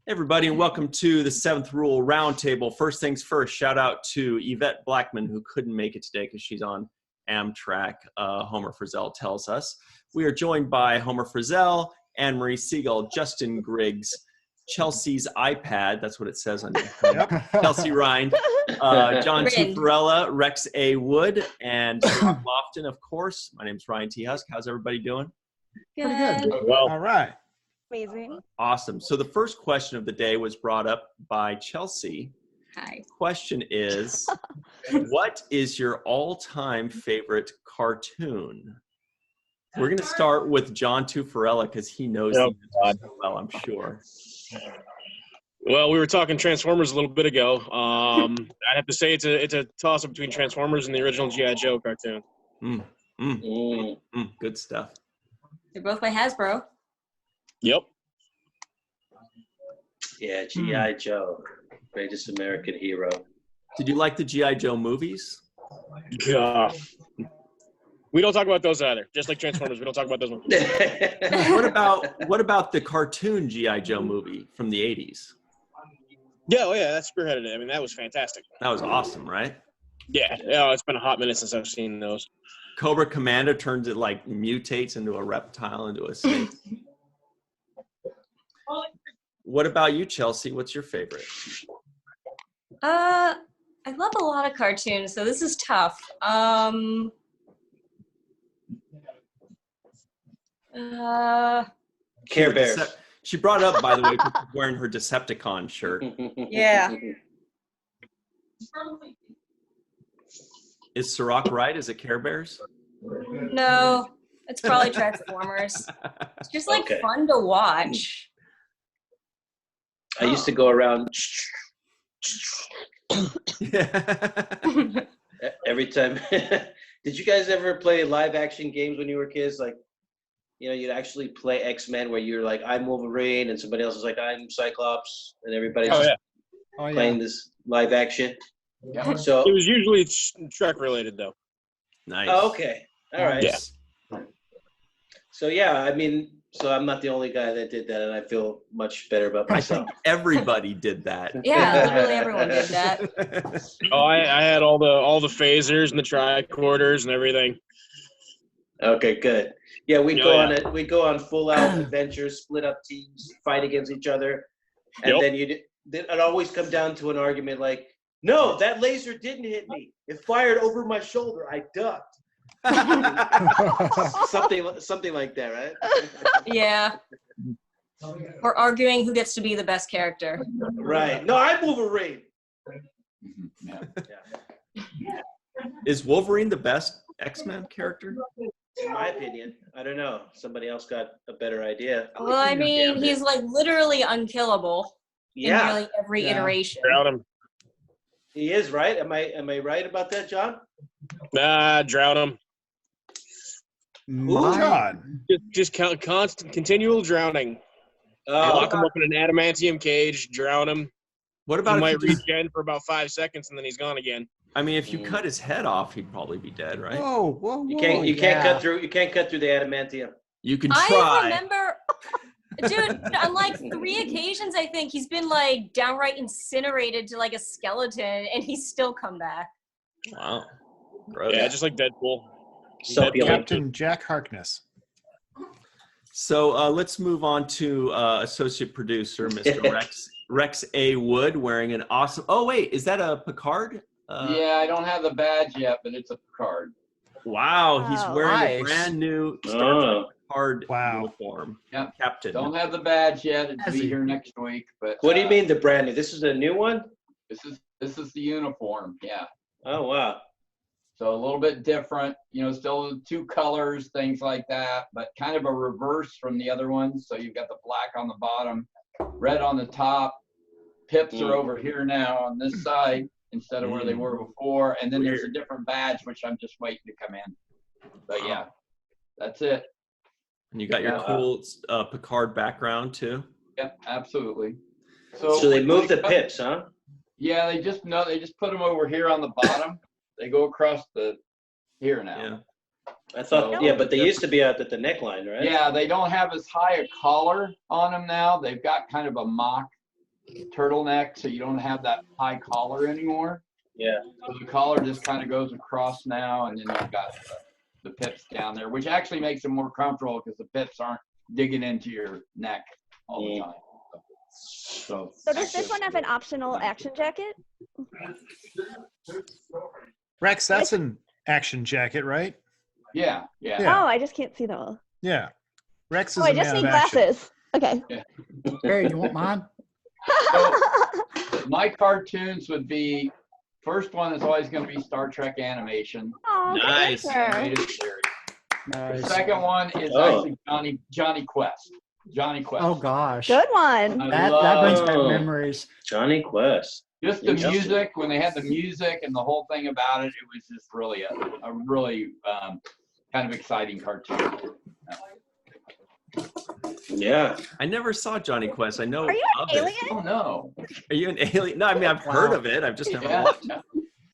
Everybody, and welcome to the Seventh Rule Roundtable. First things first, shout out to Yvette Blackman, who couldn't make it today because she's on Amtrak, Homer Frizzell tells us. We are joined by Homer Frizzell, Anne-Marie Siegel, Justin Griggs, Chelsea's iPad, that's what it says on your Chelsea Rind, John T. Farella, Rex A. Wood, and Scott Lofton, of course. My name is Ryan T. Husk. How's everybody doing? Pretty good. Well, All right. Amazing. Awesome. So the first question of the day was brought up by Chelsea. Hi. Question is, what is your all-time favorite cartoon? We're going to start with John Tuffarella because he knows the answer so well, I'm sure. Well, we were talking Transformers a little bit ago. I'd have to say it's a toss-up between Transformers and the original G.I. Joe cartoon. Good stuff. They're both by Hasbro. Yep. Yeah, G.I. Joe, greatest American hero. Did you like the G.I. Joe movies? Yeah. We don't talk about those either. Just like Transformers, we don't talk about those ones. What about the cartoon G.I. Joe movie from the 80s? Yeah, oh yeah, that spearheaded it. I mean, that was fantastic. That was awesome, right? Yeah, it's been a hot minute since I've seen those. Cobra Commander turns it, like, mutates into a reptile, into a snake. What about you, Chelsea? What's your favorite? I love a lot of cartoons, so this is tough. Care Bears. She brought up, by the way, wearing her Decepticon shirt. Yeah. Is Sirach right? Is it Care Bears? No, it's probably Transformers. It's just like fun to watch. I used to go around every time. Did you guys ever play live action games when you were kids? Like, you know, you'd actually play X-Men where you're like, I'm Wolverine, and somebody else is like, I'm Cyclops, and everybody's playing this live action. Yeah. So it was usually Trek related, though. Nice. Oh, okay. All right. Yeah. So, yeah, I mean, so I'm not the only guy that did that, and I feel much better about myself. Everybody did that. Yeah, literally everyone did that. Oh, I had all the phasers and the tricorders and everything. Okay, good. Yeah, we'd go on full out adventures, split up teams, fight against each other, and then it'd always come down to an argument like, no, that laser didn't hit me. It fired over my shoulder. I ducked. something like that, right? Yeah. Or arguing who gets to be the best character. Right. No, I'm Wolverine. Yeah. Is Wolverine the best X-Men character? In my opinion. I don't know. Somebody else got a better idea. Well, I mean, he's like literally unkillable in nearly every iteration. Drown him. He is, right? Am I right about that, John? Nah, drown him. God. Just constant, continual drowning. Lock him up in an adamantium cage, drown him. What about he might regen for about 5 seconds and then he's gone again. I mean, if you cut his head off, he'd probably be dead, right? Whoa. You can't cut through the adamantium. You can try. I remember, dude, on like 3 occasions, I think he's been like downright incinerated to like a skeleton, and he's still come back. Wow. Gross. Yeah, just like Deadpool. So Captain Jack Harkness. So let's move on to associate producer, Mr. Rex A. Wood, wearing an awesome. Oh wait, is that a Picard? Yeah, I don't have the badge yet, but it's a Picard. Wow, he's wearing a brand new Star Trek Picard uniform. Yep. Captain. Don't have the badge yet. It'll be here next week. But what do you mean the brand new? This is a new one? This is the uniform. Yeah. Oh wow. So a little bit different, you know, still 2 colors, things like that, but kind of a reverse from the other ones. So you've got the black on the bottom, red on the top. Pips are over here now on this side instead of where they were before. And then there's a different badge, which I'm just waiting to come in. But yeah, that's it. And you got your cool Picard background too? Yeah, absolutely. So they moved the pips, huh? Yeah, they just put them over here on the bottom. They go across here now. Yeah. I thought, but they used to be out at the neckline, right? Yeah, they don't have as high a collar on them now. They've got kind of a mock turtleneck, so you don't have that high collar anymore. Yeah. So the collar just kind of goes across now, and then you've got the pips down there, which actually makes them more comfortable because the pips aren't digging into your neck all the time. So does this one have an optional action jacket? Rex, that's an action jacket, right? Yeah. Oh, I just can't see them all. Yeah. Rex is Oh, a I just man need of action. glasses. Okay. Hey, you want mine? So my cartoons would be, first one is always going to be Star Trek animation. Oh, good Nice. answer. Animated series. The Nice. second one is Oh. actually Johnny Quest. Johnny Quest. Oh gosh. Good one. I That brings love back Oh. memories. Johnny Quest. just the Interesting. music. When they had the music and the whole thing about it, it was just really a really kind of exciting cartoon. Yeah. I never saw Johnny Quest. I know. Are you of an it. alien? Oh no! Are you an alien? No, I mean I've heard Wow. of it. I've just never Yeah, watched it.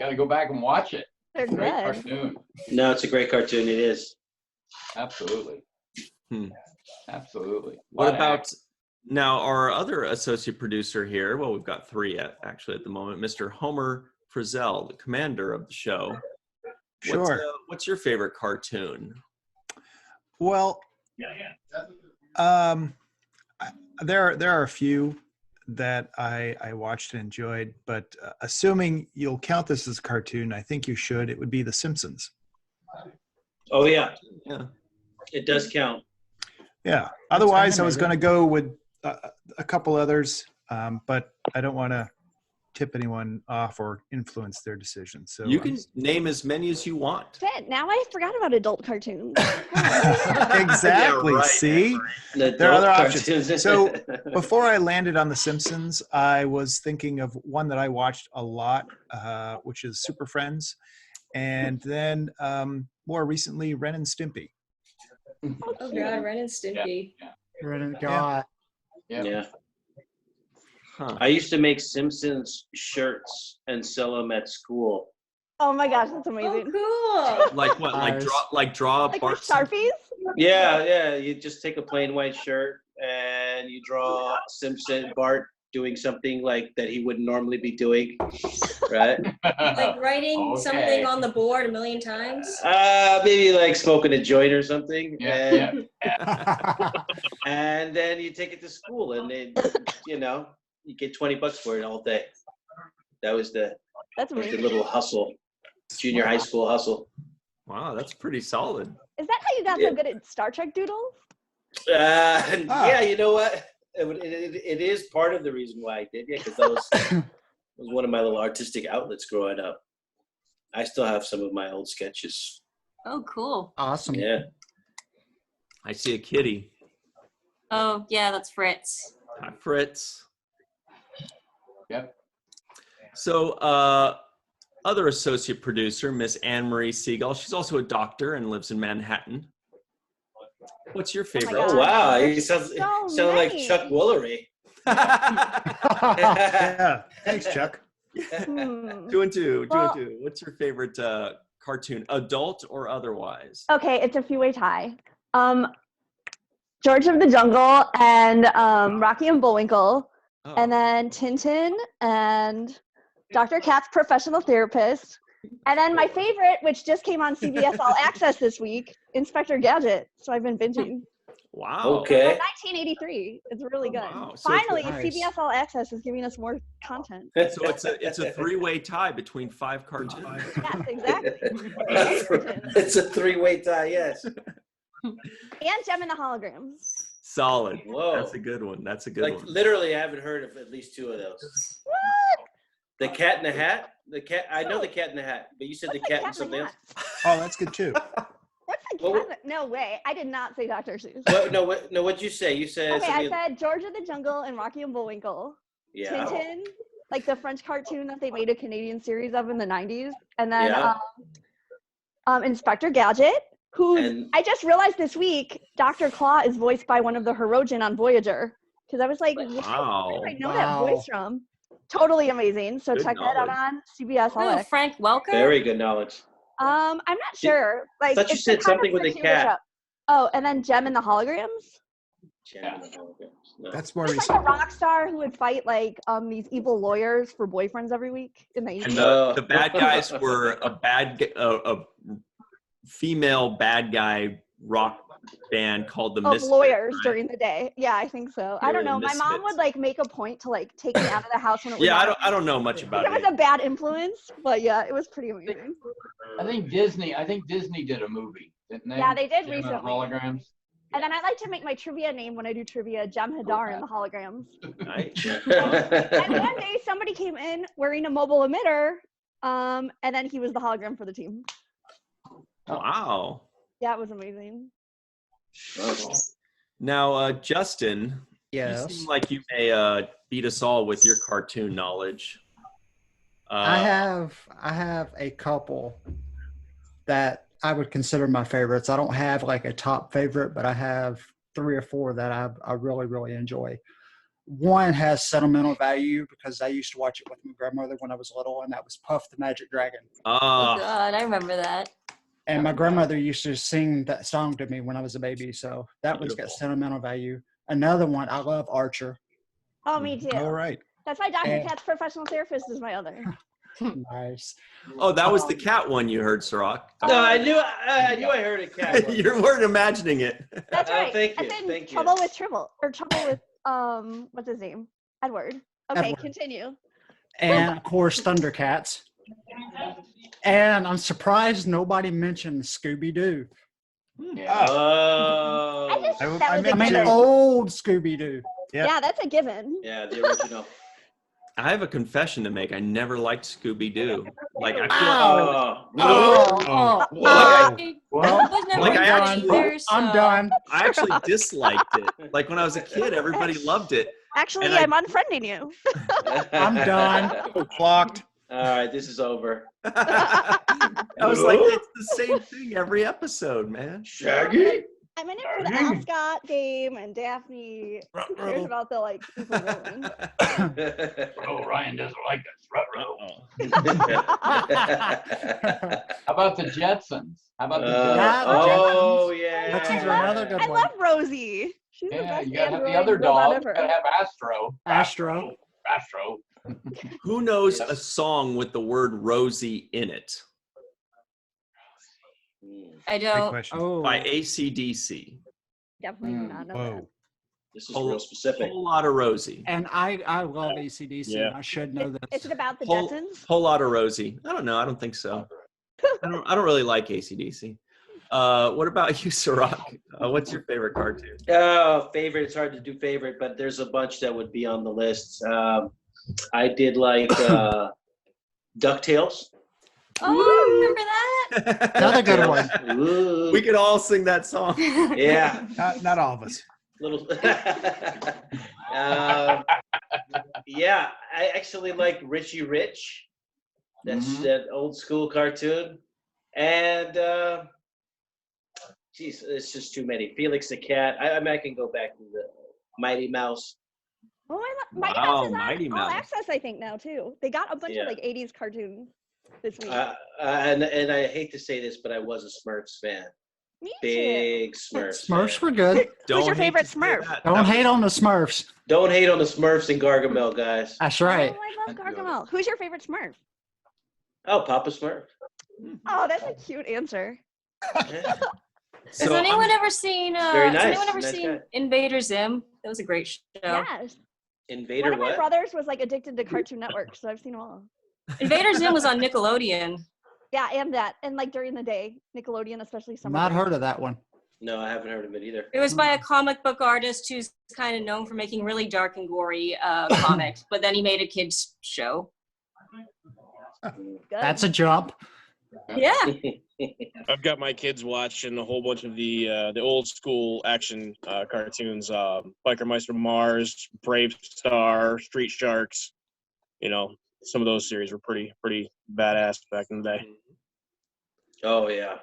got to go back and watch it. They're Great good. cartoon. No, it's a great cartoon. It is. Absolutely. Hmm. Absolutely. What Lot of about action. now our other associate producer here? Well, we've got three actually at the moment. Mr. Homer Frizzell, the commander of the show. Sure. What's your favorite cartoon? Well, there are a few that I watched and enjoyed, but assuming you'll count this as a cartoon, I think you should. It would be The Simpsons. Oh yeah, Yeah. it does count. Yeah. Otherwise, I was animated. going to go with a couple others, but I don't want to tip anyone off or influence their decision. So You can name as many as you want. Shit, now I forgot about adult cartoons. exactly. Yeah, right. See, The there are other adult options. cartoons. So before I landed on The Simpsons, I was thinking of one that I watched a lot, which is Super Friends, and then more recently, Ren and Stimpy. Oh God, Ren and Stimpy. God. Yeah. Huh. I used to make Simpsons shirts and sell them at school. Oh my gosh, that's Oh, amazing. cool. Like what? Nice. Like draw Like Bart with Sharpies? Yeah. You just take a plain white shirt and you draw Bart doing something like that he wouldn't normally be doing, right? Like writing Okay. something on the board a million times. Maybe like smoking a joint or something. Yeah, And then you take it to school and then, you get $20 for it all day. That was the That's amazing. little hustle, junior high school hustle. Wow, that's pretty solid. Is that how you got Yeah. so good at Star Trek doodles? Yeah, you know what? It is part of the reason why I did, because that was one of my little artistic outlets growing up. I still have some of my old sketches. Oh, cool. Awesome. Yeah. I see a kitty. Oh, yeah, that's Fritz. Hi, Fritz. Yep. So, other associate producer, Miss Anne Marie Siegel. She's also a doctor and lives in Manhattan. What's your favorite? God. Oh wow, you That's sound so like nice. Chuck Woolery. Yeah. Thanks, Chuck. Hmm. Two and two. Well- What's your favorite cartoon, adult or otherwise? Okay, it's a few-way tie. George of the Jungle and Rocky and Bullwinkle, Oh. and then Tintin and Dr. Katz, Professional Therapist, and then my favorite, which just came on CBS All Access this week, Inspector Gadget. So I've been binging. Wow. Okay. From 1983. It's really good. Wow. So it's Finally, nice. CBS All Access is giving us more content. So it's a three-way tie between 5 cartoons. Yes, exactly. It's a three-way tie, yes. And Gem and the Holograms. Solid. Whoa. That's a good one. That's a good Like one. literally, I haven't heard of at least two of those. What? The Cat in the Hat. The cat. I know the Cat in the Hat, but you said What's the cat and in something the else. Hat? Oh, that's good too. What's the Well, cat? No way. I did not say Dr. Seuss. What'd you say? You said Okay, I something. said George of the Jungle and Rocky and Bullwinkle. Yeah. Tintin, like the French cartoon that they made a Canadian series of in the 90s. And then Yeah. Inspector Gadget, who And- I just realized this week, Dr. Claw is voiced by one of the Hirogen on Voyager. Because I was like, where Wow. do I know Wow. that voice from? Totally amazing. So Good check that out knowledge. on CBS All Oh, Access. Frank Welker? Very good knowledge. I'm not sure. Like, thought you it's said the kind something of with a gratuitous cat. show. Oh, and then Gem and the Holograms. Champion of holograms. No. That's more He was recent. like a rock star who would fight like these evil lawyers for boyfriends every week in the 80s. And No. the bad guys were a female bad guy rock band called the Of Misfits, lawyers right? during the day. Yeah, I think so. I They don't were know. the My mom Misfits. would like make a point to like take me out of the house when it was Yeah, on. I don't know much about It was it. a bad influence, but yeah, it was pretty amazing. I think Disney did a movie, didn't they? Yeah, they did Gem of recently. Holograms. And then I like to make my trivia name when I do trivia, Jem Hadar in the holograms. Right? And one day somebody came in wearing a mobile emitter, and then he was the hologram for the team. Wow. Yeah, it was amazing. Now, Justin, you Yes. seem like you may beat us all with your cartoon knowledge. I have a couple that I would consider my favorites. I don't have like a top favorite, but I have 3 or 4 that I really, really enjoy. One has sentimental value because I used to watch it with my grandmother when I was little, and that was Puff the Magic Dragon. Oh Ah, God, I remember that. And my grandmother used to sing that song to me when I was a baby, so that one's got Beautiful. sentimental value. Another one, I love Archer. Oh, me too. All right. That's why Dr. And- Kat's professional therapist is my other. Nice. oh, that was the cat one you heard, Sirach. No, I knew I heard a cat. one. You weren't imagining it. That's Oh, right. thank And you, then thank you. Trouble with Trouble with what's his name? Edward. Okay, Edward. continue. And of course, Thundercats. And I'm surprised nobody mentioned Scooby-Doo. Yeah. Oh. I just I- thought that I was a meant I mean, to- given. old Scooby-Doo. Yeah. Yeah, that's a given. Yeah, the original. I have a confession to make. I never liked Scooby-Doo. Like, I feel Oh. Oh, Like, well, I was never Like, I a actually- either, I'm so- done. I actually disliked it. Like, when I was a kid, everybody loved it. Actually, And I- I'm unfriending you. I'm done. Blocked. All right, this is over. I was like, it's the same thing every episode, man. Shaggy? I'm in it for the Ascot game and Daphne. Who cares about the like evil villain? Oh, Ryan doesn't like us. Ruh-roh. Uh, How about the Jetsons? How about the Yeah, Jetsons? oh, yeah. Jetsons are another good I one. love Rosie. She's the Yeah, best you gotta have the android other robot dog. You ever. gotta have Astro. Astro. Astro. Who knows a song with the word Rosie in it? I Big don't. question. Oh, By AC/DC. Definitely do not know Whoa. This is real specific. Whole lot of Rosie. and I love AC/DC. Yeah. I should know that. this. Is it about the Whole, Jetsons? whole lot of Rosie. I don't know. I don't think so. I don't really like AC/DC. What about you, Sirach? What's your favorite cartoon? Oh, favorite. It's hard to do favorite, but there's a bunch that would be on the list. I did like DuckTales. Oh, remember that? Another good one. Ooh. We could all sing that song. Yeah. Not all of us. Little. Yeah, I actually like Richie Rich. That's Mhm. that old school cartoon. And geez, it's just too many. Felix the Cat. I mean, I can go back to the Mighty Mouse. Oh, Mighty Wow, Mouse is on Mighty All Mouse. Access, I think, now too. They got a bunch Yeah. of like '80s cartoons this week. And I hate to say this, but I was a Smurfs fan. Me too. Big Smurfs. Smurfs fan. were good. Don't your hate favorite to say Smurf? that. Don't hate on the Smurfs. Don't hate on the Smurfs and Gargamel, guys. That's right. Oh, I love Gargamel. Who's your favorite Smurf? Oh, Papa Smurf. Oh, that's a cute answer. Yeah. Has So anyone ever seen? Very Has nice, anyone ever nice seen guy. Invader Zim? That was a great show. Yes. Invader One of my what? brothers was like addicted to Cartoon Network, so I've seen them all. Invader Zim was on Nickelodeon. Yeah, and that, and like during the day, Nickelodeon, especially summer. Not break. heard of that one. No, I haven't heard of it either. It was by a comic book artist who's kind of known for making really dark and gory comics, but then he made a kids show. Good. That's a jump. Yeah. I've got my kids watching a whole bunch of the old school action cartoons, Biker Mice from Mars, Brave Star, Street Sharks. You know, some of those series were pretty badass back in the day. Oh yeah.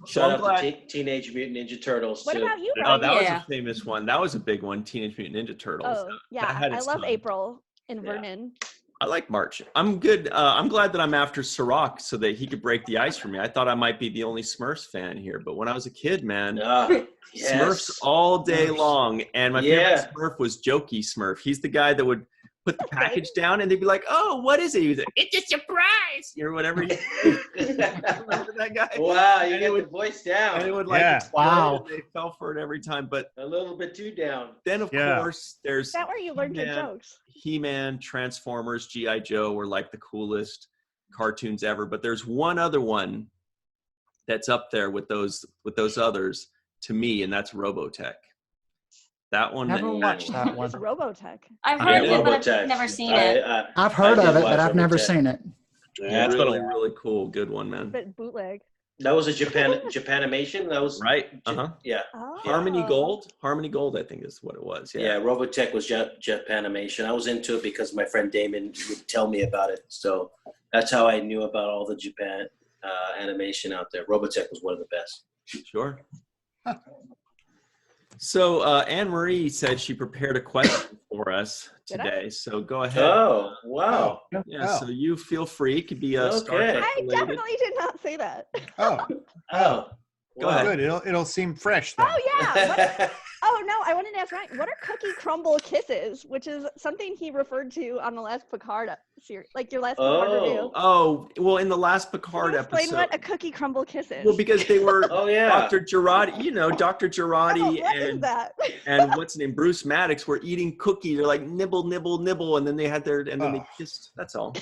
So Shout I'm out to glad. Teenage Mutant Ninja Turtles What too. about you, Oh, Brian? that was Yeah. a famous one. That was a big one. Teenage Mutant Ninja Turtles. Oh, yeah, that had I its love time. April and Yeah. Vernon. I like March. I'm good. I'm glad that I'm after Ciroc so that he could break the ice for me. I thought I might be the only Smurfs fan here, but when I was a kid, man, Yes. Smurfs all day long. And my favorite Smurf was Jokey Smurf. He's the guy that would put the package down and they'd be like, "Oh, what is it?" He was like, "It's a surprise," or whatever. Remember that guy? Wow, you get the voice down. And it would wow. They fell for it every time, but a little bit too down. Then of course there's Is that where you learned your jokes? He-Man, Transformers, G.I. Joe were like the coolest cartoons ever. But there's one other one that's up there with those others to me, and that's Robotech. That one. Never watched that one. It's Robotech. I've heard of it, but I've never seen it. I've heard of it, but I've never seen it. Yeah, it's really, really cool. Good one, man. But bootleg. That was a Japanimation. That was right. Yeah. Oh. Harmony Gold, I think is what it was. Yeah, Robotech was Japanimation. I was into it because my friend Damon would tell me about it. So that's how I knew about all the Japan animation out there. Robotech was one of the best. Sure. So Anne Marie said she prepared a question for us today. So go ahead. Oh, wow. Yeah. So you feel free. It could be a Star Trek I related. definitely did not say that. Oh. Go ahead. Good. It'll seem fresh then. Oh yeah. Oh no, I wanted to ask Ryan, what are cookie crumble kisses? Which is something he referred to on the last Picard series, like your last Picard review. Oh, well, in the last Picard episode. Explain what a cookie crumble kiss is. Well, because they were Dr. Girardi, Dr. Girardi what is that? and what's his name, Bruce Maddox were eating cookies. They're like nibble, nibble, nibble, and then they had then they kissed. That's all.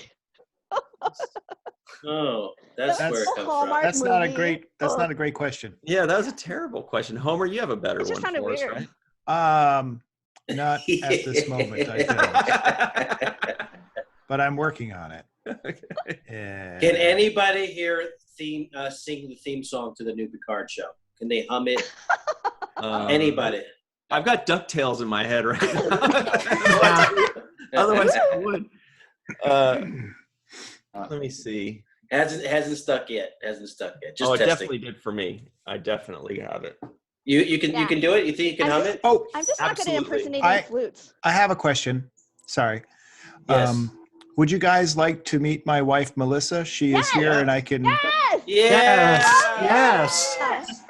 Oh, that's where it comes from. That's not a great question. Yeah, that was a terrible question. Homer, you have a better one for us, right? Not at this moment, I don't. But I'm working on it. Can anybody here sing the theme song to the new Picard show? Can they hum it? Anybody? I've got DuckTales in my head right now. Otherwise, I would. Let me see. Hasn't stuck yet. Just it testing. definitely did for me. I definitely have it. You can do it? You think you can hum it? Oh, I'm just not good at impersonating flutes. I have a question. Sorry. Yes. Would you guys like to meet my wife, Melissa? She is here and I can... Yes!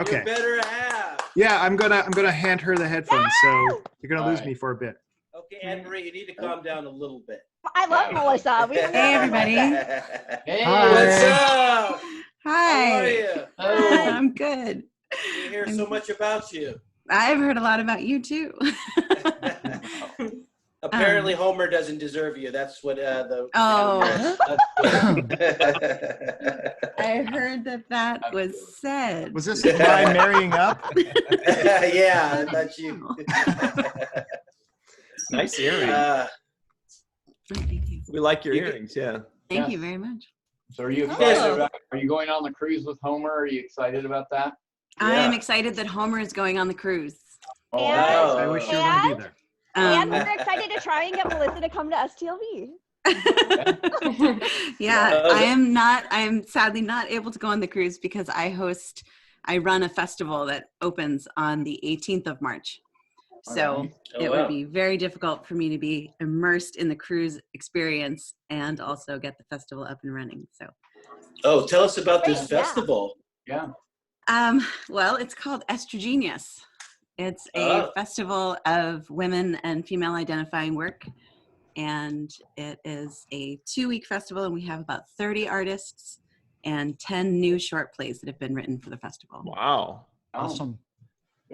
Okay. You better have. Yeah, I'm gonna hand her the headphones, so you're gonna lose me for a bit. Okay, Anne Marie, you need to calm down a little bit. I love Melissa. Hey, everybody. Hey, what's up? Hi. How are you? I'm good. We hear so much about you. I've heard a lot about you, too. Apparently, Homer doesn't deserve you. That's what the... I heard that was said. Was this my marrying up? Yeah, that's you. Nice earrings. We like your earrings, yeah. Thank you very much. So are you excited about, are you going on the cruise with Homer? Are you excited about that? I am excited that Homer is going on the cruise. I wish you were going to be there. And we're excited to try and get Melissa to come to STLV. I am sadly not able to go on the cruise because I run a festival that opens on the 18th of March. So it would be very difficult for me to be immersed in the cruise experience and also get the festival up and running. So. Tell us about this festival. Yeah. Well, it's called Estrogenius. It's a festival of women and female identifying work. And it is a 2-week festival, and we have about 30 artists and 10 new short plays that have been written for the festival. Wow. Awesome.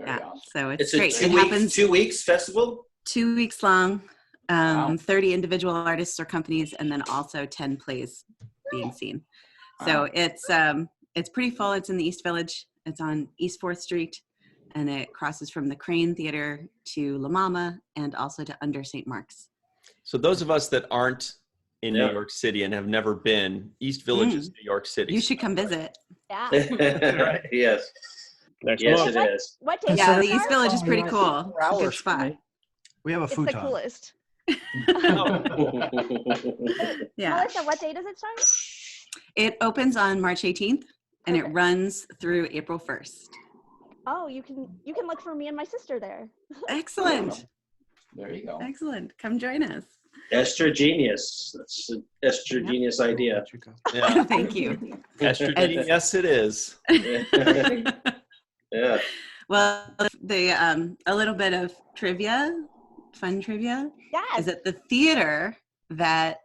Awesome. So it's a great. It happens 2 weeks festival? 2 weeks long, 30 individual artists or companies, and then also 10 plays being seen. So it's pretty full. It's in the East Village. It's on East 4th Street, and it crosses from the Crane Theater to La Mama and also to Under St. Mark's. So those of us that aren't in New York City and have never been, East Village is New York City. You should come visit. Yeah. Right. Yes. Next Yes, month. it is. What day Yeah, the East Village is pretty cool. It's a good spot. We have a It's futon. the coolest. Yeah. Melissa, what day does it start? It opens on March 18th and it runs through April 1st. Oh, you can look for me and my sister there. Excellent. There you go. Excellent. Come join us. Esther genius. That's an Esther genius idea. Yeah. Thank you. Estrogen, yes, it is. Yeah. Well, a little bit of trivia, fun trivia. Yes. Is that the theater that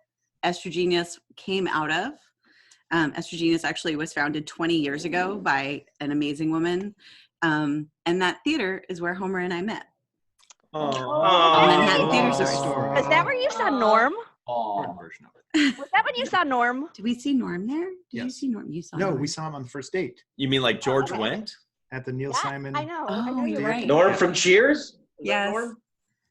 Estrogenius came out of? Estrogenius actually was founded 20 years ago by an amazing woman. And that theater is where Homer and I met. Oh, Manhattan Theater That's a Stories. story. is that where you saw Norm? Short version of it. Was that when you saw Norm? Did we see Norm there? Did you Yes. see Norm? You saw No, Norm. we saw him on the first date You mean like George okay. went? at the Neil Yeah, Simon. I know. Oh, I know you're you're right. right. Norm from Cheers? Is that Yes. Norm?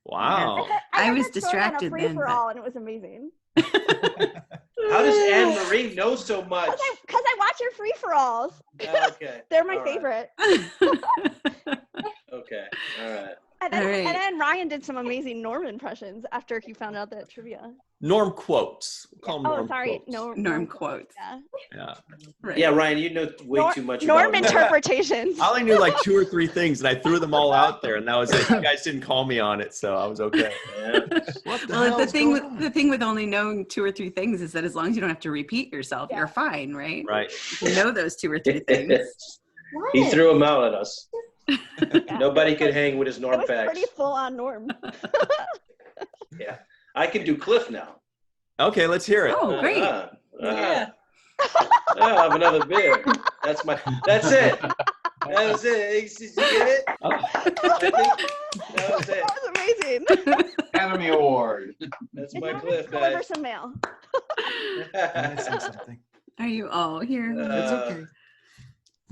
Wow. I heard was that story on a distracted free then, for but- all, and it was amazing. How does Anne Marie know so much? Because I watch your free for alls. Okay. They're my All right. favorite. Okay. All right. And then, All right. and then Ryan did some amazing Norm impressions after he found out that trivia. Norm quotes. We'll call him Oh, Norm sorry. quotes. Norm quotes. Yeah. Yeah. Right. Yeah, Ryan, you know way too much Norm about interpretations. I only knew like 2 or 3 things, and I threw them all out there, and that was it. You guys didn't call me on it, so I was okay. Yeah. What the Well, hell the is thing going with on? the thing with only knowing 2 or 3 things is that as long as you don't have to repeat yourself, Yeah. you're fine, right? Right. You know those 2 or 3 things. He threw him out at us. Yeah. Nobody could hang with his It Norm was facts. pretty full on Norm. Yeah. I can do Cliff now. Okay, let's hear it. Oh, great. I have another beer. That's it. That was it. Did you get it? Oh. I think that was it. That was amazing. Academy Award. That's It's my not Cliff, deliver guys. some mail. I'm missing something. Are you all here? It's okay.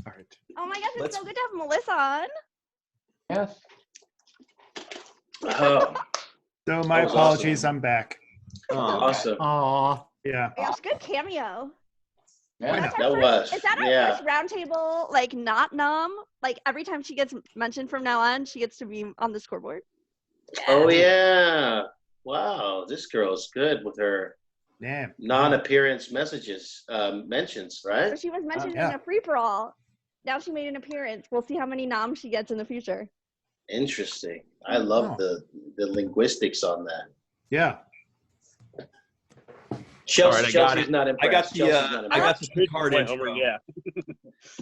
All right. Oh my gosh, it's Let's- so good to have Melissa on. Yes. Oh, So my That was apologies. awesome. I'm back. Oh. awesome. Aw. Yeah. Yeah, it's a good cameo. Yeah. That's That our was. Is that our Yeah. first roundtable, like not numb? Like every time she gets mentioned from now on, she gets to be on the scoreboard. Oh, yeah. Wow. This girl's good with her Damn. non-appearance mentions, So right? she was mentioned yeah. in a free for all. Now she made an appearance. We'll see how many noms she gets in the future. Interesting. I love the linguistics on that. Yeah. Chelsea, All right, I got Chelsea's it. not I impressed. got the Chelsea's not I got impressed. the Picard Wait, intro. Homer, yeah.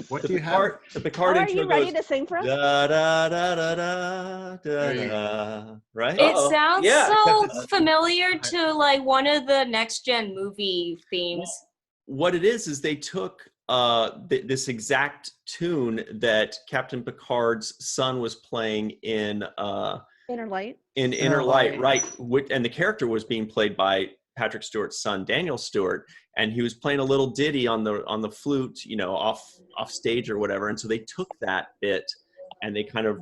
What The do you have? Picard, the Picard Are intro you ready goes to sing for us? da da da da da da da. Right? It Uh-oh. sounds Yeah. so familiar to like one of the next gen movie themes. What it is they took this exact tune that Captain Picard's son was playing in Inner Light. Inner Light, right? And the character was being played by Patrick Stewart's son, Daniel Stewart, and he was playing a little ditty on the flute, you know, off stage or whatever. And so they took that bit and they kind of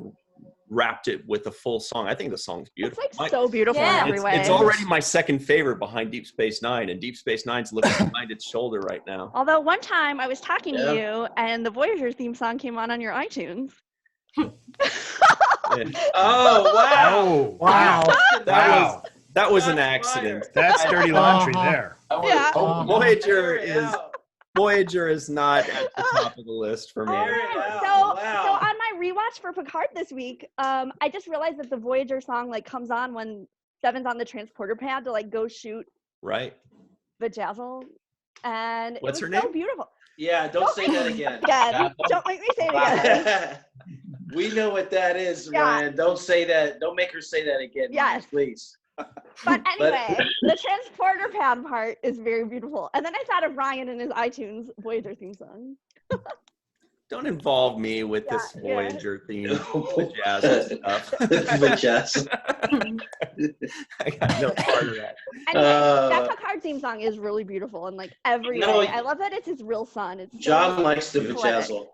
wrapped it with a full song. I think the song's It's beautiful. like so beautiful Yeah. in every way. It's already my second favorite behind Deep Space Nine, and Deep Space Nine's looking behind its shoulder right now. Although one time I was talking Yeah. to you and the Voyager theme song came on your iTunes. Yeah. Oh, wow. Oh, Wow. That was an Shots accident. fired. That's dirty laundry Uh-huh. there. That was- Yeah. oh, Voyager is not at the top of the list for me. Oh, Very man. wow, So wow. on my rewatch for Picard this week, I just realized that the Voyager song like comes on when Seven's on the transporter pad to like go shoot Right? Vajazzle, and What's it her was so name? beautiful. Yeah, don't say that again. Again, don't make me say it again. We know what that is, Yeah. Ryan. Don't say that. Don't make her say that again, Yes. please. But anyway, the transporter pad part is very beautiful. And then I thought of Ryan and his iTunes Voyager theme song. Don't involve me with this Yeah, yeah. Voyager theme jazz stuff. Yes. I got no part of that. Anyway, Uh, that Picard theme song is really beautiful and like every No, way. I love that it's his real son. It's so John likes the poetic. vajazzle.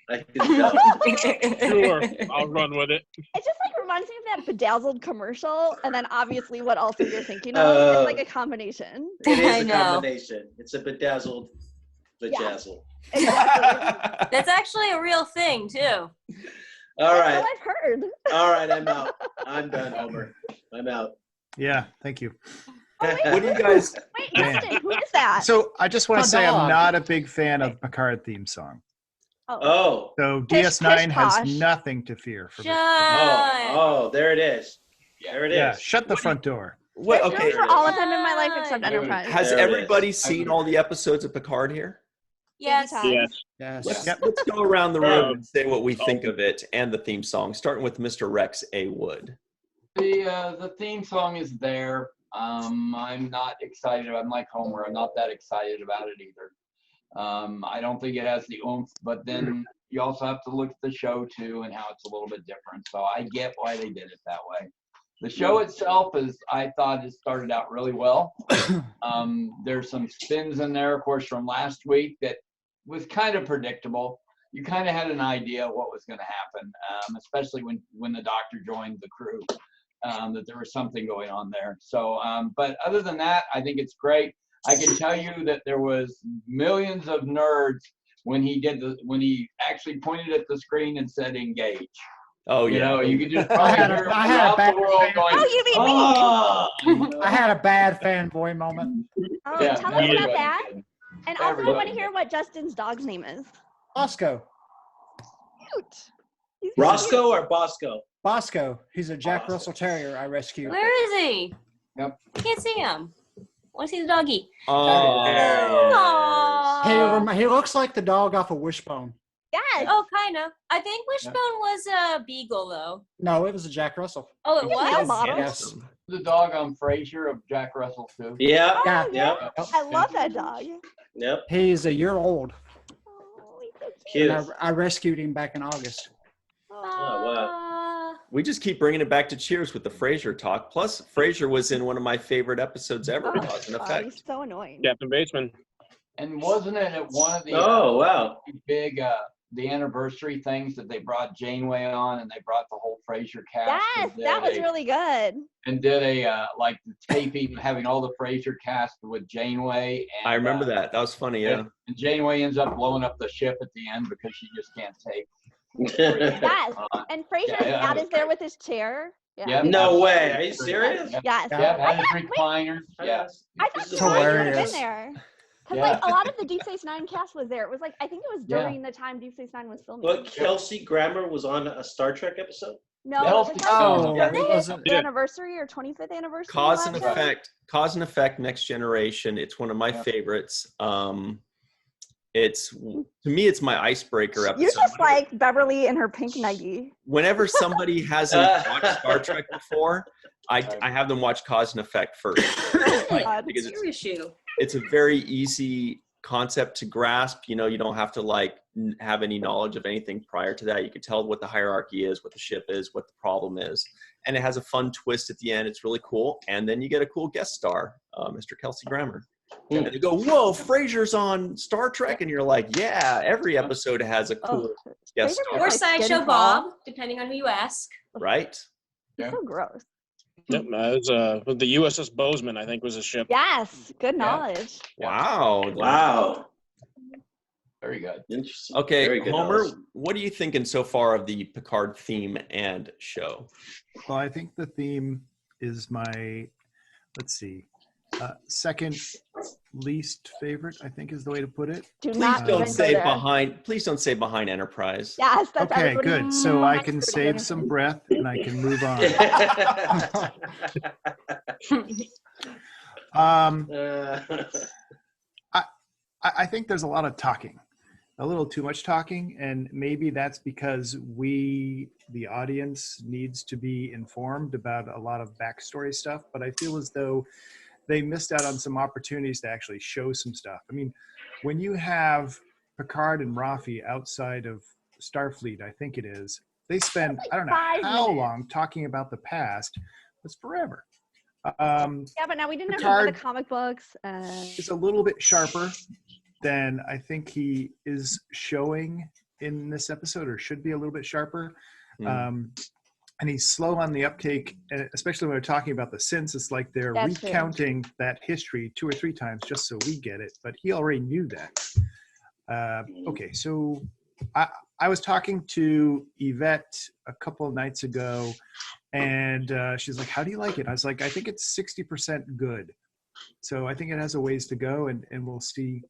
I can tell. Sure, I'll run with it. It just like reminds me of that bedazzled commercial, and then obviously what also you're thinking of. Oh. It's like a combination. It is I a know. combination. It's a bedazzled vajazzle. Exactly. That's actually a real thing too. All That's right. what I've heard. All right, I'm out. I'm done, Homer. I'm out. Yeah. Thank you. What do you guys? Wait, Man. Justin, who is that? So I just want My to say I'm dog. not a big fan of Picard theme song. Oh. So Pish, DS9 pish, has posh. nothing to fear from it. Shut. Oh, there it is. There it is. Yeah. Shut the front door. What? There's Okay. room for all of them in my life except Good. Enterprise. Has There it everybody is. seen all the episodes of Picard here? Yes. Yes. Yes. Let's go around the room Um, and say what we think of it and the theme song, starting with Mr. Rex A. Wood. The theme song is there. I'm not excited. I'm like Homer. I'm not that excited about it either. I don't think it has the oomph, but then you also have to look at the show too and how it's a little bit different. So I get why they did it that way. The show itself I thought it started out really well. There's some spins in there, of course, from last week that was kind of predictable. You kind of had an idea what was going to happen, especially when the doctor joined the crew, that there was something going on there. So, but other than that, I think it's great. I can tell you that there was millions of nerds when he actually pointed at the screen and said engage. Oh, You yeah. know, you could just I probably had hear a bad throughout the world going, Oh, you mean me? "Ah!" You know? I had a bad fanboy moment. Oh, Yeah, tell us about everybody that. did. And also, I Everybody want to did. hear what Justin's dog's name is. Bosco. Cute. He's cute. Roscoe or Bosco? Bosco. He's a Jack Bosco. Russell Terrier I rescued. Where is he? Yep. I can't see him. Want to see the doggy? Oh, Aww. He looks like the dog off of Wishbone. Yes. Oh, kind of. I think Wishbone was a beagle, though. No, it was a Jack Russell. Oh, it He's a male was? model. Yes. The dog on Frasier of Jack Russell too. Yeah. Yeah. Oh, yeah. Yep. I love that dog. Yep. He's a year old. Oh, he's so Cute. And I rescued him back in August. Oh, We just keep bringing it back to Cheers with the Frasier talk. Plus, Frasier was in one of my favorite episodes ever, Oh, Cause and God, Effect. he's so annoying. Captain Bateman. And wasn't it at one of the Oh, wow. big the anniversary things that they brought Janeway on, and they brought the whole Frasier cast? Yes, and that did was a- really good. And did a like the taping, having all the Frasier cast with Janeway. And, I remember that. That was funny, yeah. And Janeway ends up blowing up the ship at the end because she just can't take. Yes, and Fraser's yeah, dad yeah. is there with his chair. Yeah. Yeah, No way. absolutely. Are you serious? Yes. Yeah, had his Wait, recliners. Yeah. I thought This is he would have hilarious. been there. Because Yeah. like a lot of the Deep Space Nine cast was there. It was like I think it was Yeah. during the time Deep Space Nine was filming. But Kelsey Grammer was on a Star Trek episode? No, That it was was the- like Oh, Yeah. it wasn't. the anniversary or 25th anniversary. Cause and last year. Effect, Next Generation. It's one of my Yeah. favorites. To me, it's my icebreaker episode. You just like Beverly in her pink nightie. Whenever somebody hasn't watched Star Trek before, I have them watch Cause and Effect first. God. Because It's your issue. it's a very easy concept to grasp. You know, you don't have to like have any knowledge of anything prior to that. You can tell what the hierarchy is, what the ship is, what the problem is, and it has a fun twist at the end. It's really cool, and then you get a cool guest star, Mr. Kelsey Grammer. And they go, "Whoa, Frasier's on Star Trek," and you're like, "Yeah, every episode has a cool guest Frasier star, Or was like Sideshow skin crawl. Bob, depending on who you ask. right?" He's so gross. Yep, it was the USS Bozeman, I think, was a ship. Yes, good Yeah. knowledge. Wow. Wow. Very good. Interesting. Okay, Very good Homer, knowledge. what are you thinking so far of the Picard theme and show? Well, I think the theme is my, second least favorite, I think is the way to put it. Do Please not even don't go say there. behind Enterprise. Yes, that's Okay, everybody. good. So I Next can to save it. some breath and I can move on. I think there's a lot of talking, a little too much talking, and maybe that's because we, the audience, needs to be informed about a lot of backstory stuff, but I feel as though they missed out on some opportunities to actually show some stuff. I mean, when you have Picard and Rafi outside of Starfleet, I think it is, they spend, I don't know 5 how minutes. long talking about the past. It's forever. Yeah, but now we didn't have to Picard- read the comic books. Is a little bit sharper than I think he is showing in this episode, or should be a little bit sharper. Mm. And he's slow on the uptake, and especially when we're talking about the synths. It's like they're That's true. recounting that history 2 or 3 times just so we get it, but he already knew that. Okay, so I was talking to Yvette a couple of nights ago, and she's like, "How do you like it?" I was like, "I think it's 60% good." So I think it has a ways to go, and we'll see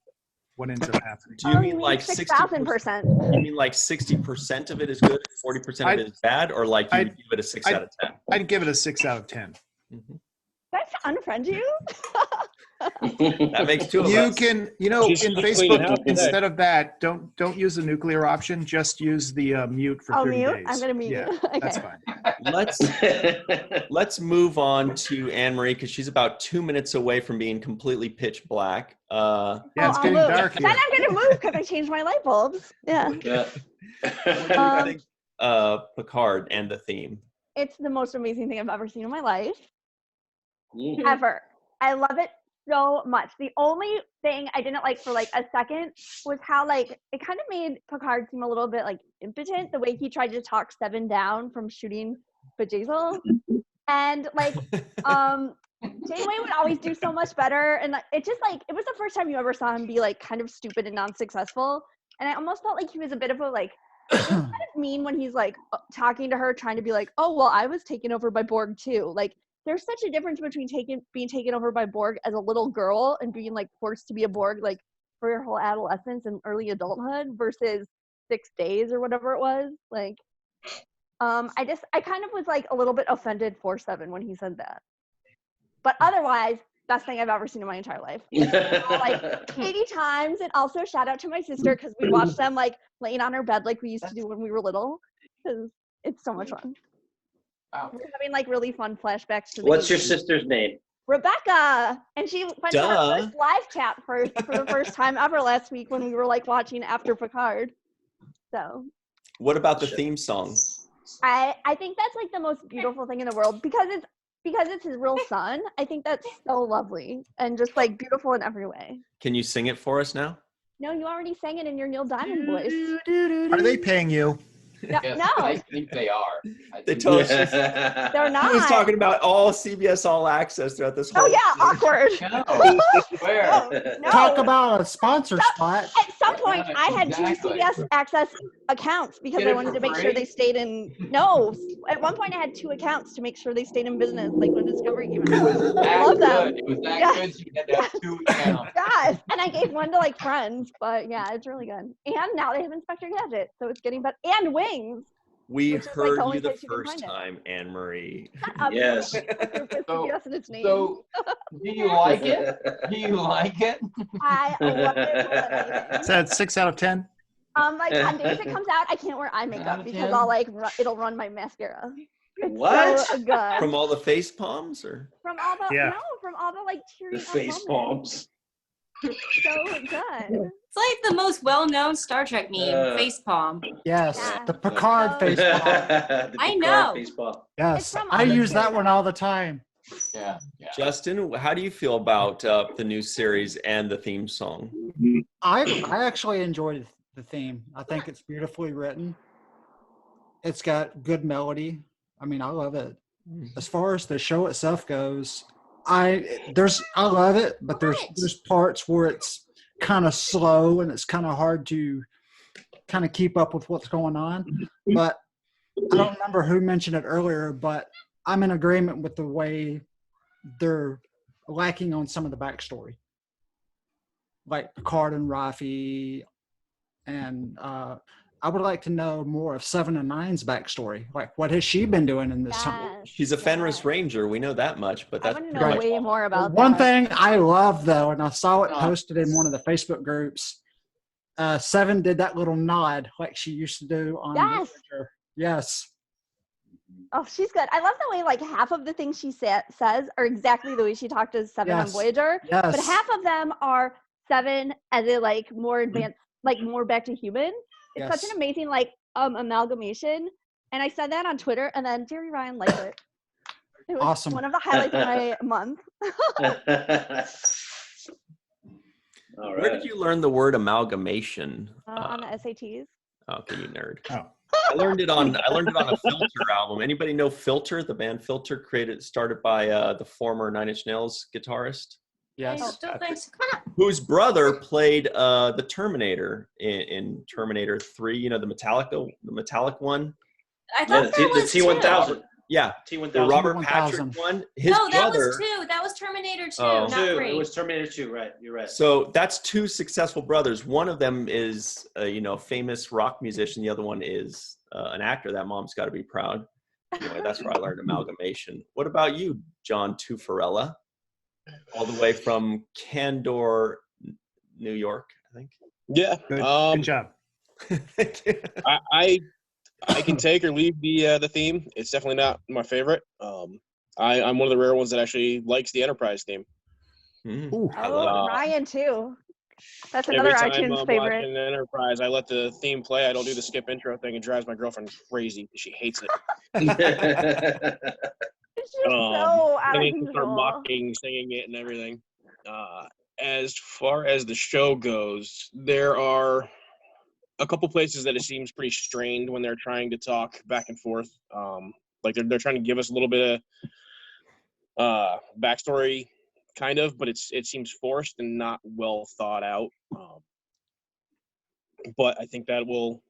what ends up happening. Do you mean like 6,000%? You mean like 60% of it is good, 40% of it is bad, or like you would give it a 6 out of 10? I'd give it a 6 out of 10. Mhm. I unfriend you? That makes two of You us. can, in Just keep cleaning house Facebook, today. instead of that, don't use the nuclear option. Just use the mute for 30 mute? days. I'm gonna mute Yeah, you. Okay. that's fine. Let's move on to Anne-Marie because she's about 2 minutes away from being completely pitch black. Yeah, it's I'll getting move. dark Then here. I'm gonna move because I changed my light bulbs. Yeah. Yeah. What do you think, Picard and the theme? It's the most amazing thing I've ever seen in my life. Mhm. Ever. I love it so much. The only thing I didn't like for like a second was how like it kind of made Picard seem a little bit like impotent, the way he tried to talk Seven down from shooting Bajazel. And like Janeway would always do so much better, and it just like it was the first time you ever saw him be like kind of stupid and non-successful, and I almost felt like he was a bit of a like he was kind of mean when he's like talking to her, trying to be like, oh well, I was taken over by Borg too. Like there's such a difference between being taken over by Borg as a little girl and being like forced to be a Borg like for your whole adolescence and early adulthood versus 6 days or whatever it was. Like I kind of was like a little bit offended for Seven when he said that. But otherwise, best thing I've ever seen in my entire life. Like 80 times. And also shout out to my sister because we watched them like laying on her bed like we used to do when we were little. Because it's so much fun. Wow. We're having like really fun flashbacks to the What's your 80s. sister's name? Rebecca. And she went to her first live chat for the first time ever last week when we were like watching after Picard. So What about the theme song? I think that's like the most beautiful thing in the world because it's his real son. I think that's so lovely and just like beautiful in every way. Can you sing it for us now? No, you already sang it in your Neil Diamond voice. Are they paying you? No, Yes, no, I think they are. They told us they're not. He was talking about all CBS All Access throughout this whole Oh yeah, awkward. No, where? No. Talk about a sponsor spot. At some point, Yeah, I had exactly. two CBS Access accounts because Get I it wanted for to make free? sure they stayed in. No, at one point I had 2 accounts to make sure they stayed in business, like when Discovery came out. I love them. It was that Yeah. good. You had to have 2 accounts. Yes, and I gave one to like friends, but yeah, it's really good. And now they have Inspector Gadget, so it's getting better. And Wings. We Which is, like, heard the only you the place you can first find it. time, Anne-Marie. Yes. CBS in its name. So, do you like it? Do you like it? I love it more than anything. Is that 6 out of 10? Like on days it comes out, I can't wear eye Out makeup of because 10? I'll like it'll run my mascara. It's What? so good. From all the face palms, or From all the Yeah. no, from all the like teary The face moments. palms. So good. It's like the most well-known Star Trek meme, facepalm. Yes, Yeah. the Picard face palm. The I Picard know. face palm. Yes, from I all the use that series. one all the time. Yeah. Justin, how do you feel about the new series and the theme song? I actually enjoyed the theme. I think it's beautifully written. It's got good melody. I mean, I love it. As far as the show itself goes, I love it, but there's parts where it's kind of slow and it's kind of hard to kind of keep up with what's going on. But I don't remember who mentioned it earlier, but I'm in agreement with the way they're lacking on some of the backstory, like Picard and Rafi, and I would like to know more of 7 and 9's backstory. Like, what has she been doing in this time? Yes, She's a Fenris yes. Ranger. We know that much, but I that's want to pretty know much way all. more about One that. thing I love, though, and I saw it posted in one of the Facebook groups, 7 did that little nod like she used to do on Yes. Voyager. Yes. Oh, she's good. I love the way like half of the things she says are exactly the way she talked to Seven on Yes. Voyager, Yes. but half of them are Seven as a like more advanced, like more back to human. It's such Yes. an amazing like amalgamation. And I said that on Twitter, and then Jerry Ryan liked it. It was Awesome. one of the highlights of my month. All Where right. did you learn the word amalgamation? On the SATs. Okay, you nerd. Oh. I learned it on a Filter album. Anybody know Filter? The band Filter, started by the former Nine Inch Nails guitarist, I Yes. still think so. Come on. whose brother played the Terminator in Terminator 3. You know, the metallic one. I Yeah, thought that the was T1000. Yeah, the T1000. Robert 1000. Patrick one. His No, that brother. was 2. That was Terminator 2, Oh. not 2. 3. It was Terminator 2, right? You're right. So that's 2 successful brothers. One of them is a famous rock musician. The other one is an actor. That mom's got to be proud. Anyway, that's where I learned amalgamation. What about you, John Tuffarella? All the way from Candor, New York, I think. Yeah. Good job. Thank you. I can take or leave the theme. It's definitely not my favorite. I'm one of the rare ones that actually likes the Enterprise theme. Ooh, I love it. Ryan too. That's another Every time iTunes I'm favorite. watching Enterprise, I let the theme play. I don't do the skip intro thing. It drives my girlfriend crazy. She hates it. It's just so out And of they start control. mocking, singing it, and everything. As far as the show goes, there are a couple places that it seems pretty strained when they're trying to talk back and forth. Like they're trying to give us a little bit of backstory, kind of, but it seems forced and not well thought out. But I think that will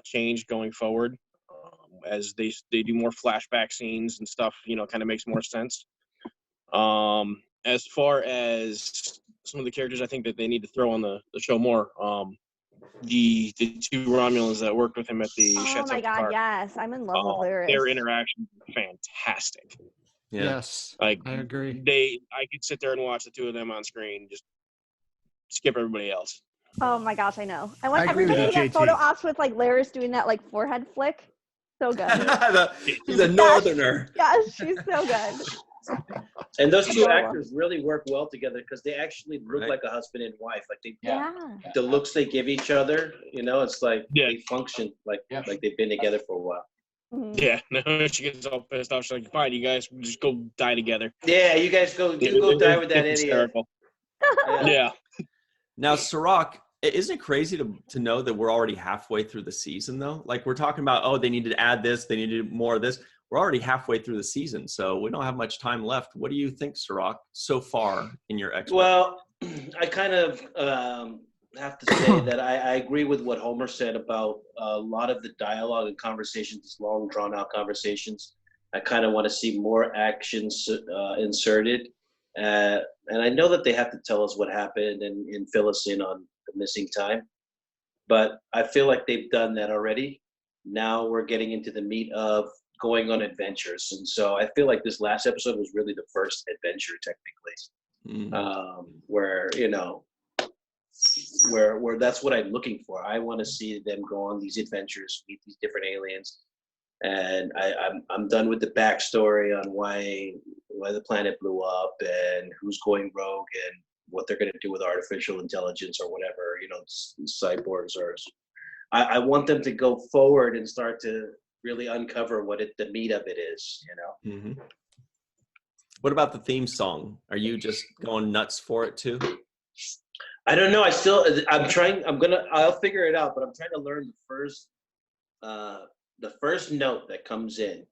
change going forward as they do more flashback scenes and stuff. Kind of makes more sense. As far as some of the characters, I think that they need to throw on the show more. The two Romulans that worked with him at the Chateau Oh my God, Picard, yes, I'm in love with Lyris. their interaction is fantastic. Yeah. Yes, Like I agree. I could sit there and watch the two of them on screen, just skip everybody else. Oh my gosh, I know. I want I agree with everybody to you, get JT. photo ops with like Lyris doing that like forehead flick. So good. He's a northerner. Yes, she's so good. And those two Adorable. actors really work well together because they actually look Right. like a husband and wife. Like Yeah. the looks they give each other, it's like Yeah. they function like Yeah. like they've been together for a while. Mhm. Yeah, no, she gets all pissed off. She's like, "Fine, you guys just go die together." Yeah, you guys go die with that It's idiot. hysterical. Yeah. Yeah. Now, Sirach, isn't it crazy to know that we're already halfway through the season, though? Like, we're talking about, they need to add this, they need to do more of this. We're already halfway through the season, so we don't have much time left. What do you think, Sirach, so far in your expert? Well, I kind of have to say that I agree with what Homer said about a lot of the dialogue and conversations, these long, drawn-out conversations. I kind of want to see more actions inserted. And I know that they have to tell us what happened and fill us in on the missing time. But I feel like they've done that already. Now we're getting into the meat of going on adventures. And so I feel like this last episode was really the first adventure, technically, where that's what I'm looking for. I want to see them go on these adventures, meet these different aliens. And I'm done with the backstory on why the planet blew up and who's going rogue and what they're going to do with artificial intelligence or whatever, cyborgs or. I want them to go forward and start to really uncover what the meat of it is, Mm-hmm. What about the theme song? Are you just going nuts for it too? I don't know. I'll figure it out, but I'm trying to learn the first note that comes in.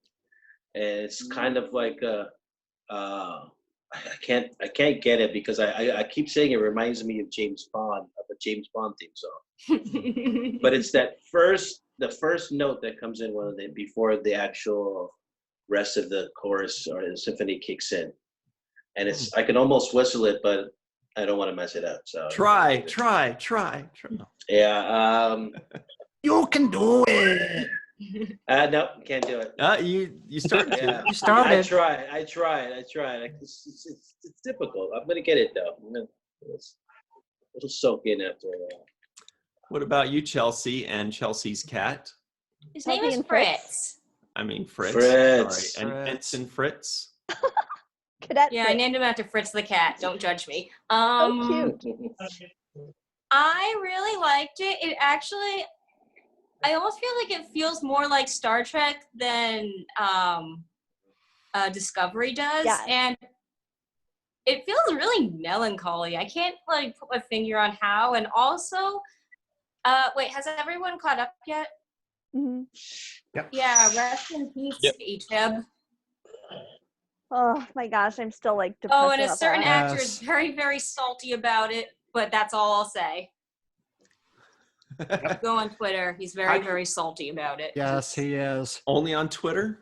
And it's kind of like I can't get it because I keep saying it reminds me of James Bond, of a James Bond theme song. But it's the first note that comes in before the actual rest of the chorus or the symphony kicks in. And I can almost whistle it, but I don't want to mess it up. So Try. Yeah. You can do it. No, can't do it. You started to. Yeah. You started. I tried. It's difficult. I'm gonna get it though. It'll soak in after a while. What about you, Chelsea, and Chelsea's cat? His name is and Fritz. I mean, Fritz. Fritz. Sorry. And Ensign Fritz. Cadet Yeah, I Fritz. named him after Fritz the cat. Don't judge me. So cute. I really liked it. It actually, I almost feel like it feels more like Star Trek than Discovery does. Yes. And it feels really melancholy. I can't put my finger on how. And also, wait, has everyone caught up yet? Mhm. Yep. Yeah, rest in peace, Yep. H-Eb. Oh my gosh, I'm still depressed. Oh, and a about certain that. actor is very, very salty about it, but that's all I'll say. Go on Twitter. He's very, very salty about it. Yes, he is. Only on Twitter?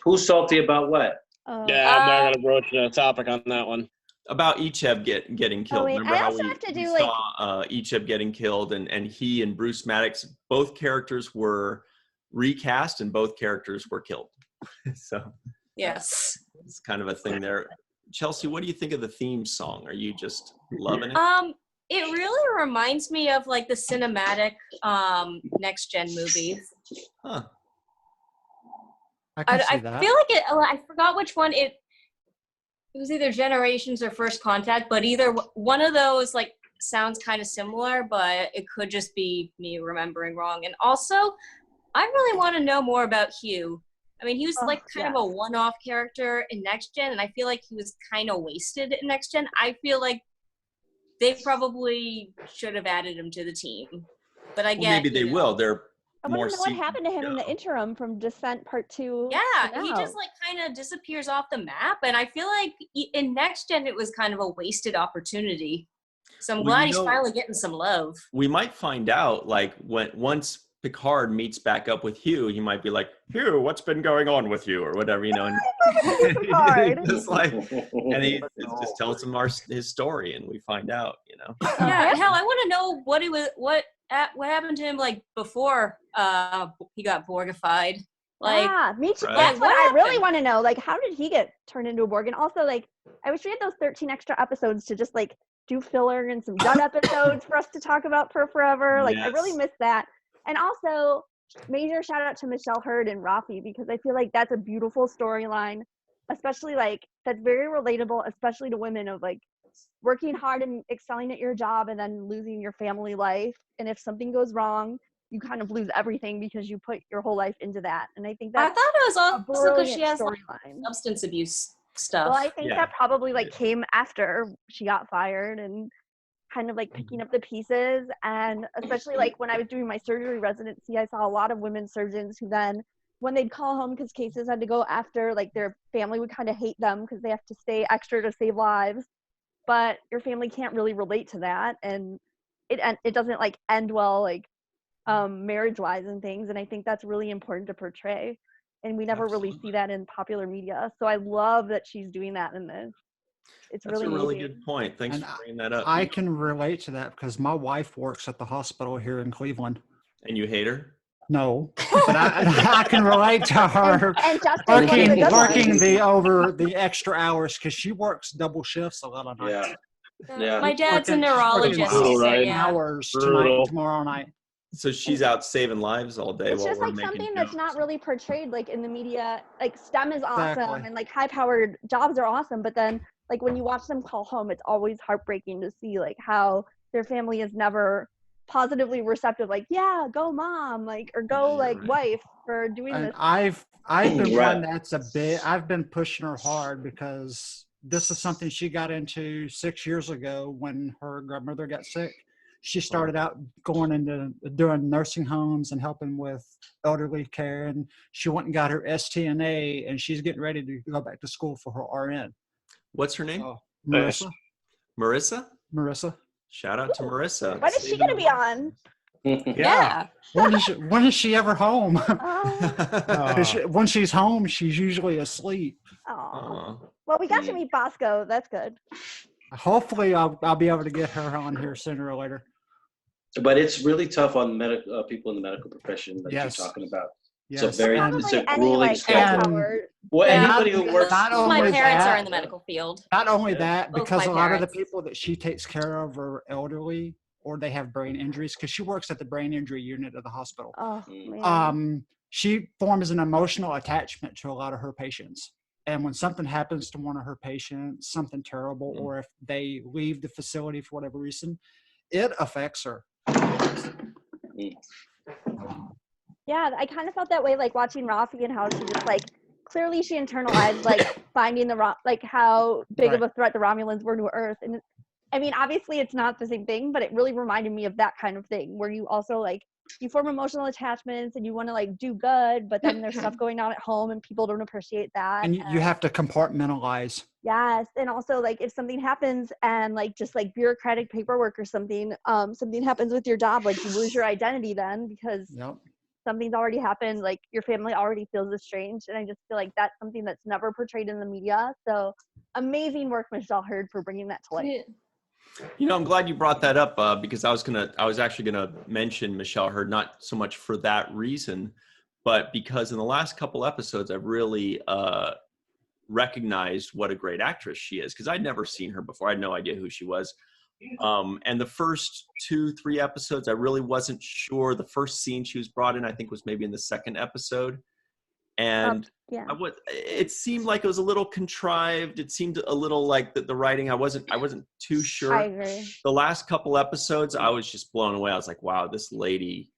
Who's salty about what? Yeah, I'm not gonna broach the topic on that one. About Icheb getting killed. wait, Remember I how also we have to do, saw Icheb getting killed and he and Bruce Maddox, both characters were recast and both characters were killed. So Yes. it's kind of a thing there. Chelsea, what do you think of the theme song? Are you just loving it? It really reminds me of like the cinematic next gen movies. Huh. I that. Feel like I forgot which one it was, either Generations or First Contact, but either one of those like sounds kind of similar, but it could just be me remembering wrong. And also, I really want to know more about Hugh. I mean, he was like kind of a one-off character in Next Gen, and I feel like he was kind of wasted in Next Gen. I feel like they probably should have added him to the team. But I guess maybe they will. They're I want to know what happened to him in the interim from Descent Part 2. Yeah, he just like kind of disappears off the map, and I feel like in Next Gen it was kind of a wasted opportunity. So I'm glad he's finally getting some love. We might find out, like, once Picard meets back up with Hugh, he might be like, Hugh, what's been going on with you, or whatever, you know. And just like, and he just tells him his story, and we find out, you know. Yeah, hell, I want to know what happened to him like before he got Borgified. Like, yeah, me too. Right. That's what I really want to know. Like, how did he get turned into a Borg? And also, like, I wish we had those 13 extra episodes to just like do filler and some dud episodes for us to talk about for forever. Like, I really miss that. And also, major shout out to Michelle Hurd and Rafi, because I feel like that's a beautiful storyline, especially like that's very relatable, especially to women, of like working hard and excelling at your job and then losing your family life. And if something goes wrong, you kind of lose everything because you put your whole life into that. And I think that's I thought it was also because she has like, substance abuse stuff. Well, I think that probably like came after she got fired and kind of like picking up the pieces. And especially like when I was doing my surgery residency, I saw a lot of women surgeons who then, when they'd call home because cases had to go after, like their family would kind of hate them because they have to stay extra to save lives. But your family can't really relate to that, and it doesn't like end well, like marriage wise and things. And I think that's really important to portray, and we never really see that in popular media. So I love that she's doing that in this. That's a really good point. Thanks for bringing that up. I can relate to that because my wife works at the hospital here in Cleveland. And you hate her? No, but I can relate to her and working the extra hours because she works double shifts a lot of nights. Yeah. My dad's a neurologist. Hours tonight, tomorrow night. So she's out saving lives all day. It's just like something that's not really portrayed like in the media. Like STEM is awesome and like high-powered jobs are awesome, but then like when you watch them call home, it's always heartbreaking to see like how their family is never positively receptive, like, yeah, go mom, like, or go like wife for doing this. I've been one that's I've been pushing her hard because this is something she got into 6 years ago when her grandmother got sick. She started out going into doing nursing homes and helping with elderly care, and she went and got her STNA, and she's getting ready to go back to school for her RN. What's her name? Marissa. Marissa. Shout out to Marissa. When is she going to be on? Yeah. When is she ever home? When she's home, she's usually asleep. Oh. Well, we got to meet Bosco. That's good. Hopefully, I'll be able to get her on here sooner or later. But it's really tough on people in the medical profession that you're talking about. Yes. It's a grueling schedule. Well, anybody who works. My parents are in the medical field. Not only that, because a lot of the people that she takes care of are elderly or they have brain injuries, because she works at the brain injury unit of the hospital. Oh, man. She forms an emotional attachment to a lot of her patients. And when something happens to one of her patients, something terrible, or if they leave the facility for whatever reason, it affects her. Yeah, I kind of felt that way, like watching Rafi and how she just like clearly she internalized like finding like how big of a threat the Romulans were to Earth. And I mean, obviously it's not the same thing, but it really reminded me of that kind of thing where you also like you form emotional attachments and you want to like do good, but then there's stuff going on at home and people don't appreciate that. And you have to compartmentalize. Yes, and also like if something happens and like just like bureaucratic paperwork or something, something happens with your job, like you lose your identity then because. Yep. Something's already happened, like your family already feels estranged, and I just feel like that's something that's never portrayed in the media. So amazing work, Michelle Hurd, for bringing that to life. You know, I'm glad you brought that up because I was actually gonna mention Michelle Hurd, not so much for that reason, but because in the last couple episodes, I've really recognized what a great actress she is, because I'd never seen her before. I had no idea who she was. And the first 2-3 episodes, I really wasn't sure. The first scene she was brought in, I think, was maybe in the second episode. And it seemed like it was a little contrived. It seemed a little like the writing. I wasn't too sure. I agree. The last couple episodes, I was just blown away. I was like, wow, this lady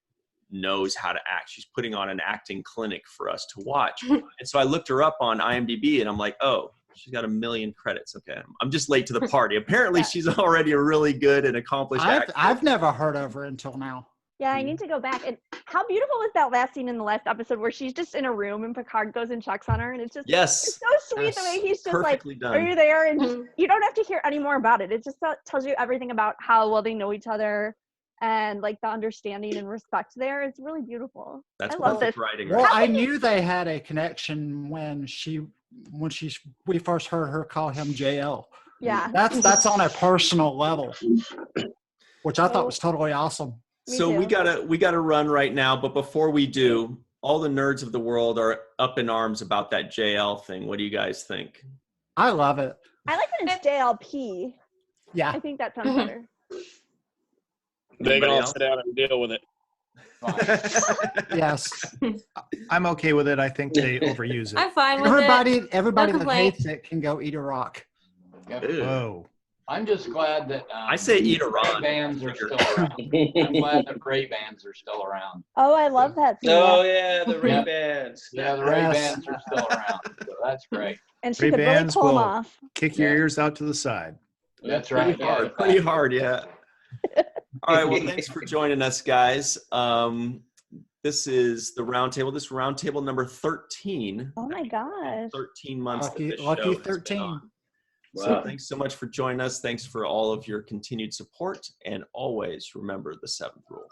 knows how to act. She's putting on an acting clinic for us to watch. And so I looked her up on IMDb, and I'm like, oh, she's got 1 million credits. Okay, I'm just late to the party. Apparently, she's already a really good and accomplished actor. I've never heard of her until now. Yeah, I need to go back. And how beautiful was that last scene in the last episode where she's just in a room and Picard goes and checks on her, and it's just it's so sweet the way he's just perfectly like, done. are you there? And just, you don't have to hear any more about it. It just tells you everything about how well they know each other and like the understanding and respect there. It's really beautiful. That's I love this. writing. Well, I knew they had a connection when we first heard her call him JL. Yeah. That's on a personal level, which I thought was totally awesome. So we gotta run right now, but before we do, all the nerds of the world are up in arms about that JL thing. What do you guys think? I love it. I like when it's JLP. Yeah. I think that sounds better. They can all sit down and deal with it. Yes. I'm okay with it. I think they overuse it. I'm fine with Everybody No that complaint. hates it can go eat a rock. Whoa. I'm just glad that I say eat a rock. Ray-Bans are still around. I'm glad that Ray-Bans are still around. Oh, I love that scene. Oh yeah, the Ray-Bans. Yeah, the Ray-Bans are still around. So that's great. And she could really Ray-Bans pull them will off. kick your ears out to the side. That's right. Pretty hard, yeah. All right, well, thanks for joining us, guys. This is the roundtable. This is roundtable number 13. Oh my gosh. 13 months. Lucky 13. Wow. So thanks so much for joining us. Thanks for all of your continued support. And always remember the 7th rule.